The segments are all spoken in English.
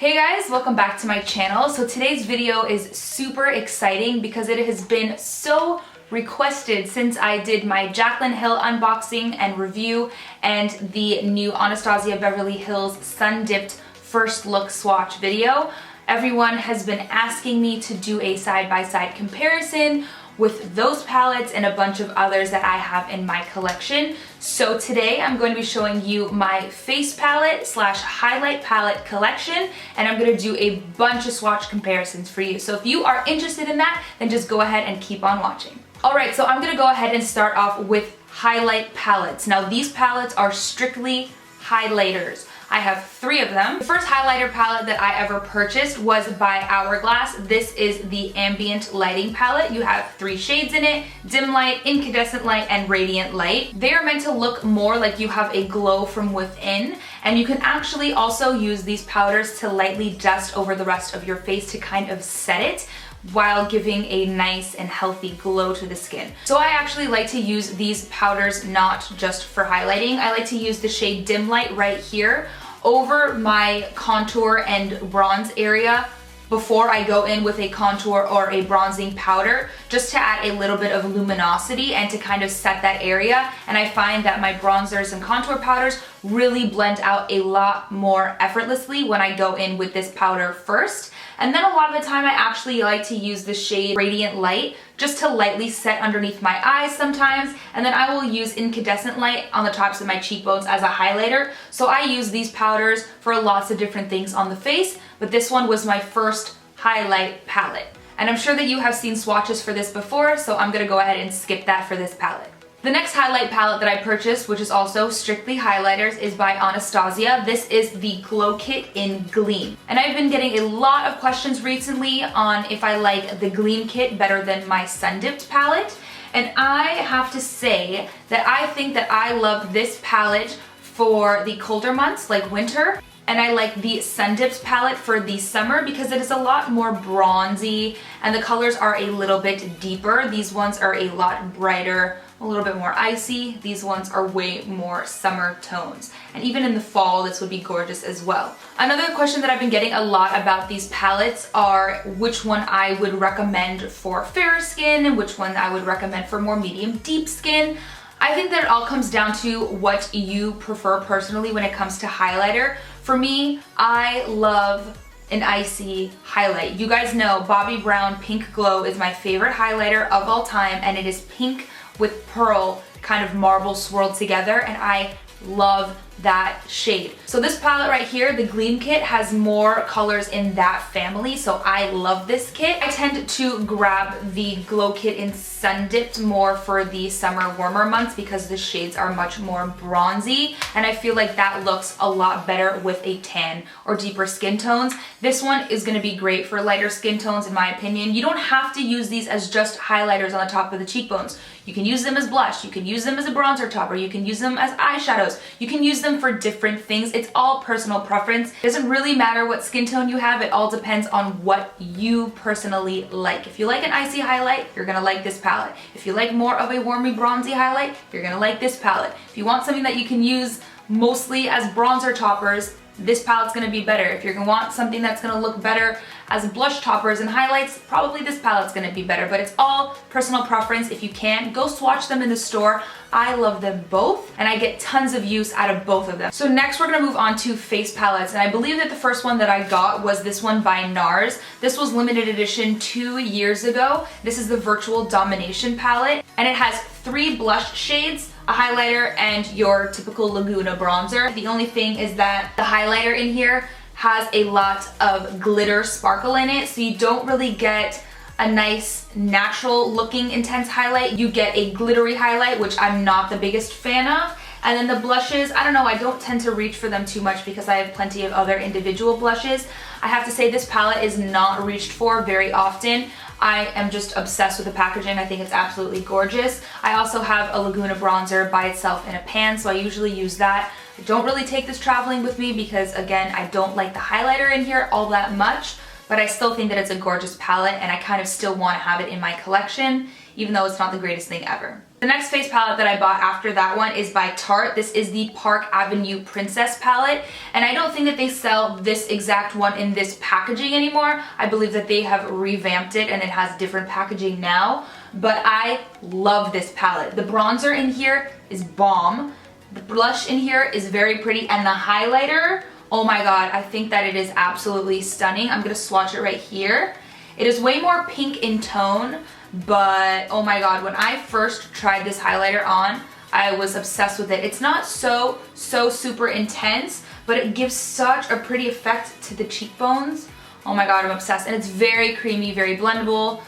Hey guys, welcome back to my channel. So today's video is super exciting because it has been so requested since I did my Jaclyn Hill unboxing and review and the new Anastasia Beverly Hills Sun Dipped first look swatch video. Everyone has been asking me to do a side-by-side comparison with those palettes and a bunch of others that I have in my collection. So today I'm going to be showing you my face palette slash highlight palette collection, and I'm going to do a bunch of swatch comparisons for you. So if you are interested in that, then just go ahead and keep on watching. Alright, so I'm going to go ahead and start off with highlight palettes. Now these palettes are strictly highlighters. I have 3 of them. The first highlighter palette that I ever purchased was by Hourglass. This is the Ambient lighting palette. You have 3 shades in it: dim light, incandescent light, and radiant light. They are meant to look more like you have a glow from within, and you can actually also use these powders to lightly dust over the rest of your face to kind of set it while giving a nice and healthy glow to the skin. So I actually like to use these powders not just for highlighting. I like to use the shade Dim Light right here over my contour and bronze area before I go in with a contour or a bronzing powder, just to add a little bit of luminosity and to kind of set that area. And I find that my bronzers and contour powders really blend out a lot more effortlessly when I go in with this powder first. And then a lot of the time I actually like to use the shade Radiant Light just to lightly set underneath my eyes sometimes, and then I will use incandescent light on the tops of my cheekbones as a highlighter. So I use these powders for lots of different things on the face, but this one was my first highlight palette. And I'm sure that you have seen swatches for this before, so I'm gonna go ahead and skip that for this palette. The next highlight palette that I purchased, which is also strictly highlighters, is by Anastasia. This is the Glow Kit in Gleam. And I've been getting a lot of questions recently on if I like the Gleam kit better than my Sun Dipped palette. And I have to say that I think that I love this palette for the colder months like winter. And I like the Sun Dipped palette for the summer because it is a lot more bronzy and the colors are a little bit deeper. These ones are a lot brighter, a little bit more icy. These ones are way more summer tones. And even in the fall, this would be gorgeous as well. Another question that I've been getting a lot about these palettes are which one I would recommend for fairer skin and which one I would recommend for more medium deep skin. I think that it all comes down to what you prefer personally when it comes to highlighter. For me, I love an icy highlight. You guys know Bobbi Brown Pink Glow is my favorite highlighter of all time, and it is pink with pearl kind of marble swirled together, and I love that shade. So this palette right here, the Gleam kit, has more colors in that family, so I love this kit. I tend to grab the Glow Kit in Sun Dipped more for the summer warmer months because the shades are much more bronzy, and I feel like that looks a lot better with a tan or deeper skin tones. This one is going to be great for lighter skin tones in my opinion. You don't have to use these as just highlighters on the top of the cheekbones. You can use them as blush, you can use them as a bronzer topper, you can use them as eyeshadows, you can use them for different things. It's all personal preference. It doesn't really matter what skin tone you have, it all depends on what you personally like. If you like an icy highlight, you're gonna like this palette. If you like more of a warmy bronzy highlight, you're gonna like this palette. If you want something that you can use mostly as bronzer toppers, this palette's gonna be better. If you're gonna want something that's gonna look better as blush toppers and highlights, probably this palette's gonna be better, but it's all personal preference. If you can, go swatch them in the store. I love them both, and I get tons of use out of both of them. So next we're gonna move on to face palettes, and I believe that the first one that I got was this one by Nars. This was limited edition 2 years ago. This is the Virtual Domination palette, and it has 3 blush shades, a highlighter, and your typical Laguna bronzer. The only thing is that the highlighter in here has a lot of glitter sparkle in it, so you don't really get a nice natural looking intense highlight. You get a glittery highlight, which I'm not the biggest fan of. And then the blushes, I don't know, I don't tend to reach for them too much because I have plenty of other individual blushes. I have to say this palette is not reached for very often. I am just obsessed with the packaging. I think it's absolutely gorgeous. I also have a Laguna bronzer by itself in a pan, so I usually use that. I don't really take this traveling with me because, again, I don't like the highlighter in here all that much, but I still think that it's a gorgeous palette and I kind of still want to have it in my collection, even though it's not the greatest thing ever. The next face palette that I bought after that one is by Tarte. This is the Park Avenue Princess palette, and I don't think that they sell this exact one in this packaging anymore. I believe that they have revamped it and it has different packaging now, but I love this palette. The bronzer in here is bomb. The blush in here is very pretty, and the highlighter, oh my god, I think that it is absolutely stunning. I'm gonna swatch it right here. It is way more pink in tone, but oh my god, when I first tried this highlighter on, I was obsessed with it. It's not so super intense, but it gives such a pretty effect to the cheekbones. Oh my god, I'm obsessed. And it's very creamy, very blendable.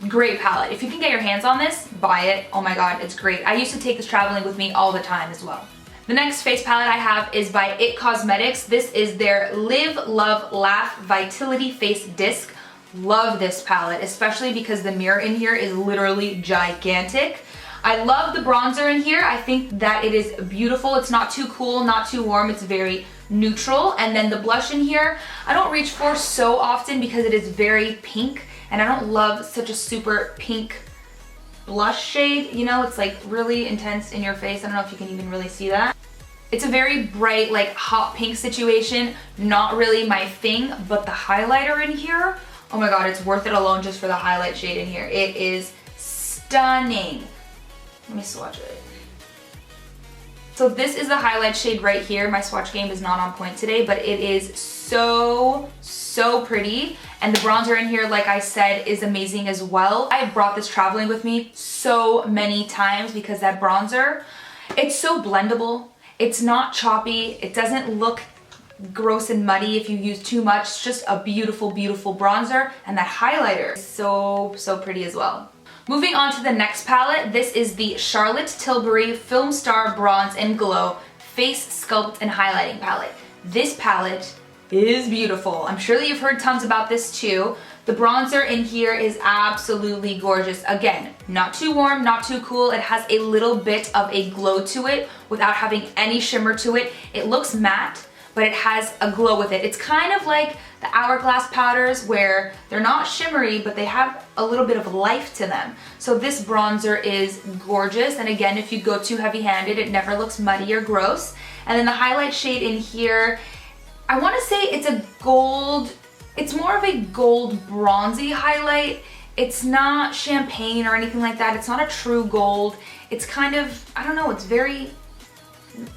Great palette. If you can get your hands on this, buy it. Oh my god, it's great. I used to take this traveling with me all the time as well. The next face palette I have is by IT Cosmetics. This is their Live, Love, Laugh Vitality Face Disc. Love this palette, especially because the mirror in here is literally gigantic. I love the bronzer in here. I think that it is beautiful. It's not too cool, not too warm. It's very neutral. And then the blush in here, I don't reach for so often because it is very pink, and I don't love such a super pink blush shade. You know, it's like really intense in your face. I don't know if you can even really see that. It's a very bright, like hot pink situation. Not really my thing, but the highlighter in here, oh my god, it's worth it alone just for the highlight shade in here. It is stunning. Let me swatch it. So this is the highlight shade right here. My swatch game is not on point today, but it is so pretty. And the bronzer in here, like I said, is amazing as well. I've brought this traveling with me so many times because that bronzer, it's so blendable. It's not choppy. It doesn't look gross and muddy if you use too much. It's just a beautiful bronzer, and that highlighter is so pretty as well. Moving on to the next palette, this is the Charlotte Tilbury Film Star Bronze and Glow Face Sculpt and Highlighting Palette. This palette is beautiful. I'm sure that you've heard tons about this too. The bronzer in here is absolutely gorgeous. Again, not too warm, not too cool. It has a little bit of a glow to it without having any shimmer to it. It looks matte, but it has a glow with it. It's kind of like the Hourglass powders where they're not shimmery, but they have a little bit of life to them. So this bronzer is gorgeous. And again, if you go too heavy-handed, it never looks muddy or gross. And then the highlight shade in here, I wanna say it's a gold, it's more of a gold bronzy highlight. It's not champagne or anything like that. It's not a true gold. It's kind of, I don't know, it's very,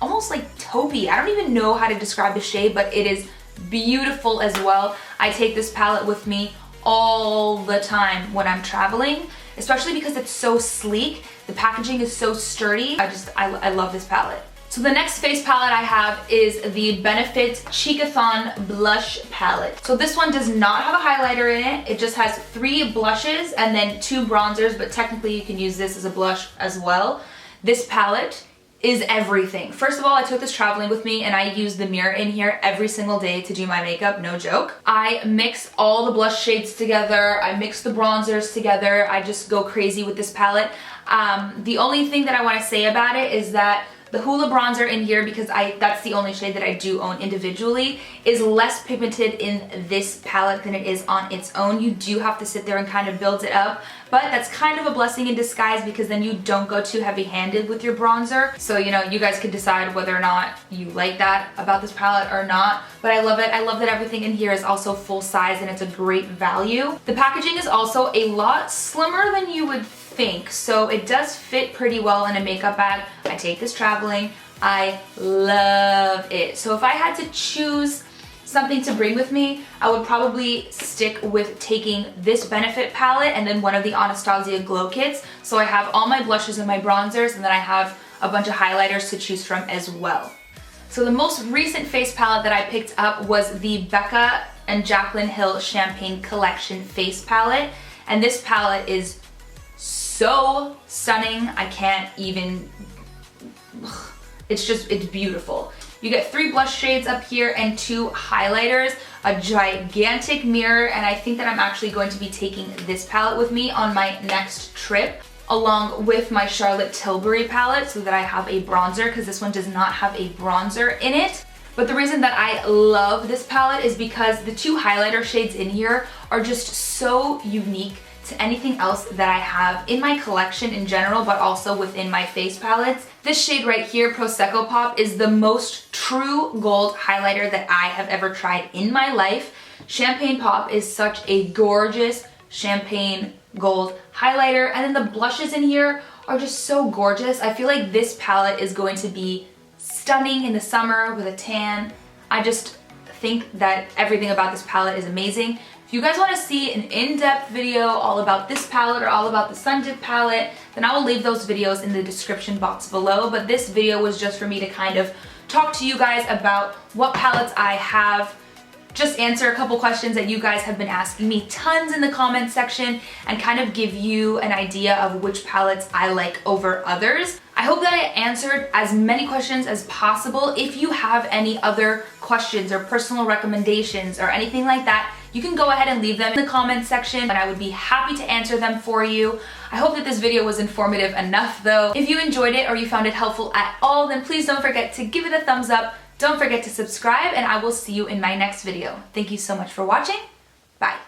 almost like taupey. I don't even know how to describe the shade, but it is beautiful as well. I take this palette with me all the time when I'm traveling, especially because it's so sleek. The packaging is so sturdy. I love this palette. So the next face palette I have is the Benefit Cheekathon Blush Palette. So this one does not have a highlighter in it. It just has 3 blushes and then 2 bronzers, but technically you can use this as a blush as well. This palette is everything. First of all, I took this traveling with me and I use the mirror in here every single day to do my makeup, no joke. I mix all the blush shades together, I mix the bronzers together, I just go crazy with this palette. The only thing that I want to say about it is that the Hoola bronzer in here, because that's the only shade that I do own individually, is less pigmented in this palette than it is on its own. You do have to sit there and kind of build it up, but that's kind of a blessing in disguise because then you don't go too heavy-handed with your bronzer. So, you know, you guys could decide whether or not you like that about this palette or not, but I love it. I love that everything in here is also full size and it's a great value. The packaging is also a lot slimmer than you would think, so it does fit pretty well in a makeup bag. I take this traveling. I love it. So if I had to choose something to bring with me, I would probably stick with taking this Benefit palette and then one of the Anastasia Glow Kits. So I have all my blushes and my bronzers, and then I have a bunch of highlighters to choose from as well. So the most recent face palette that I picked up was the Becca and Jaclyn Hill Champagne Collection face palette, and this palette is so stunning. I can't even, it's beautiful. You get 3 blush shades up here and 2 highlighters, a gigantic mirror, and I think that I'm actually going to be taking this palette with me on my next trip, along with my Charlotte Tilbury palette so that I have a bronzer, because this one does not have a bronzer in it. But the reason that I love this palette is because the 2 highlighter shades in here are just so unique to anything else that I have in my collection in general, but also within my face palettes. This shade right here, Prosecco Pop, is the most true gold highlighter that I have ever tried in my life. Champagne Pop is such a gorgeous champagne gold highlighter, and then the blushes in here are just so gorgeous. I feel like this palette is going to be stunning in the summer with a tan. I just think that everything about this palette is amazing. If you guys want to see an in-depth video all about this palette or all about the Sun Dip palette, then I will leave those videos in the description box below. But this video was just for me to kind of talk to you guys about what palettes I have, just answer a couple questions that you guys have been asking me tons in the comment section, and kind of give you an idea of which palettes I like over others. I hope that I answered as many questions as possible. If you have any other questions or personal recommendations or anything like that, you can go ahead and leave them in the comment section and I would be happy to answer them for you. I hope that this video was informative enough though. If you enjoyed it or you found it helpful at all, then please don't forget to give it a thumbs up. Don't forget to subscribe, and I will see you in my next video. Thank you so much for watching. Bye.